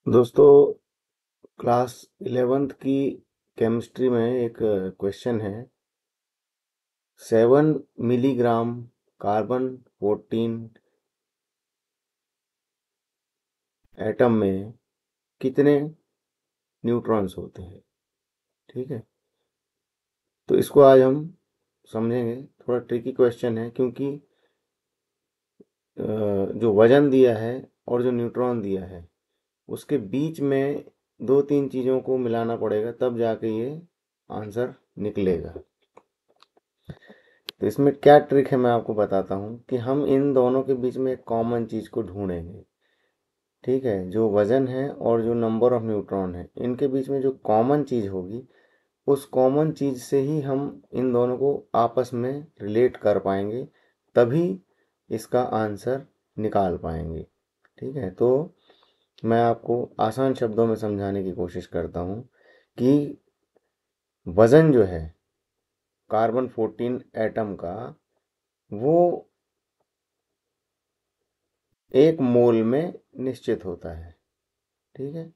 दोस्तों, class 11th की chemistry में एक क्वेश्चन है। 7 मिलीग्राम कार्बन 14 एटम में कितने न्यूट्रॉन्स होते हैं। ठीक है, तो इसको आज हम समझेंगे। थोड़ा ट्रिकी क्वेश्चन है क्योंकि जो वजन दिया है और जो न्यूट्रॉन दिया है उसके बीच में दो तीन चीज़ों को मिलाना पड़ेगा, तब जाके ये आंसर निकलेगा। तो इसमें क्या ट्रिक है मैं आपको बताता हूँ कि हम इन दोनों के बीच में एक कॉमन चीज़ को ढूंढेंगे। ठीक है, जो वजन है और जो नंबर ऑफ न्यूट्रॉन है, इनके बीच में जो कॉमन चीज़ होगी, उस कॉमन चीज़ से ही हम इन दोनों को आपस में रिलेट कर पाएंगे, तभी इसका आंसर निकाल पाएंगे। ठीक है, तो मैं आपको आसान शब्दों में समझाने की कोशिश करता हूँ कि वजन जो है कार्बन 14 एटम का, वो एक मोल में निश्चित होता है। ठीक है,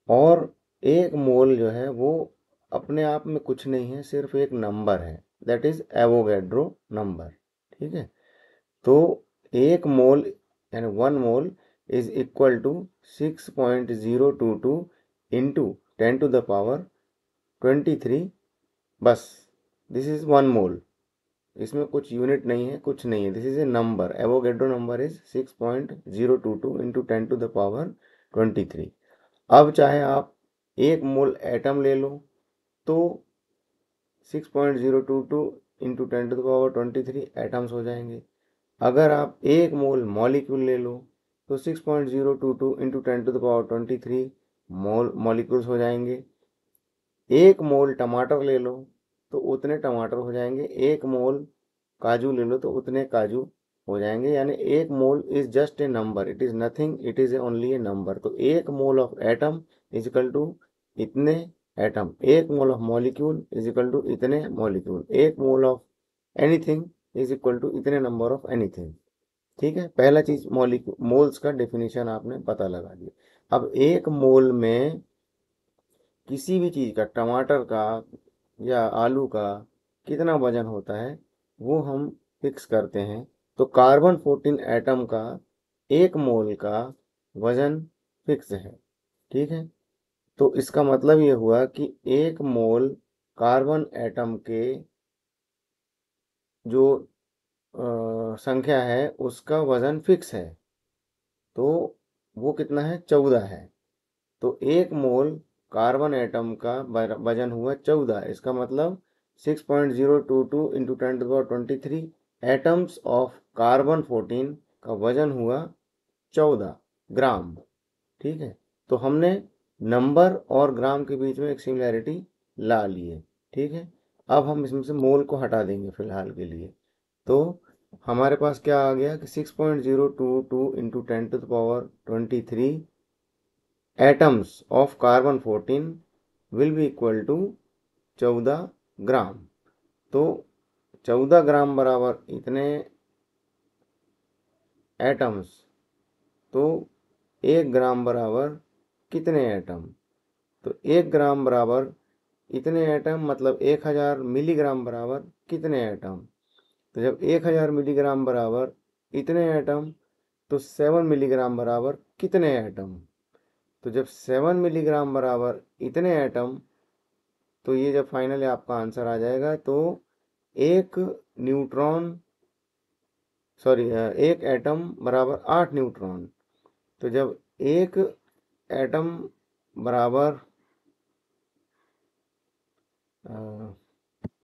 और एक मोल जो है वो अपने आप में कुछ नहीं है, सिर्फ एक नंबर है, दैट इज एवोगैड्रो नंबर। ठीक है, तो एक मोल यानी 1 mole is equal to 6.022 into 10⁻23। बस, दिस इज 1 मोल। इसमें कुछ यूनिट नहीं है, कुछ नहीं है, this is a number. Avogadro number is 6.022 into 10⁻23। अब चाहे आप 1 मोल एटम ले लो तो 6.022 इंटू 10⁻23 एटम्स हो जाएंगे। अगर आप 1 मोल मॉलिक्यूल ले लो तो 6.022 इंटू 10⁻23 मॉलिक्यूल्स हो जाएंगे। 1 मोल टमाटर ले लो तो उतने टमाटर हो जाएंगे। 1 मोल काजू ले लो तो उतने काजू हो जाएंगे। यानी 1 mole is just a number, it is nothing, it is only a number. तो 1 mole of atom is equal to इतने atom. 1 mole of molecule is equal to इतने molecule. 1 mole of anything is equal to इतने number of anything. ठीक है, पहला चीज molecule moles का definition आपने पता लगा दिया। अब 1 मोल में किसी भी चीज का, टमाटर का या आलू का, कितना वजन होता है वो हम फिक्स करते हैं। तो कार्बन 14 एटम का 1 मोल का वजन फिक्स है। ठीक है, तो इसका मतलब ये हुआ कि 1 मोल कार्बन एटम के जो संख्या है उसका वजन फिक्स है। तो वो कितना है? 14 है। तो 1 मोल कार्बन एटम का वजन हुआ 14। इसका मतलब 6.022 इंटू 10⁻23 एटम्स ऑफ कार्बन 14 का वजन हुआ 14 ग्राम। ठीक है, तो हमने नंबर और ग्राम के बीच में एक सिमिलैरिटी ला ली है। ठीक है, अब हम इसमें से मोल को हटा देंगे फिलहाल के लिए। तो हमारे पास क्या आ गया कि 6.022 into 10⁻23 atoms of carbon 14 will be equal to 14 ग्राम। तो 14 ग्राम बराबर इतने एटम्स, तो 1 ग्राम बराबर कितने एटम? तो 1 ग्राम बराबर इतने एटम, मतलब 1000 मिलीग्राम बराबर कितने एटम? तो जब 1000 मिलीग्राम बराबर इतने एटम, तो 7 मिलीग्राम बराबर कितने एटम? तो जब 7 मिलीग्राम बराबर इतने एटम, तो ये जब फाइनली आपका आंसर आ जाएगा तो एक न्यूट्रॉन, सॉरी, एक एटम बराबर 8 न्यूट्रॉन। तो जब एक एटम बराबर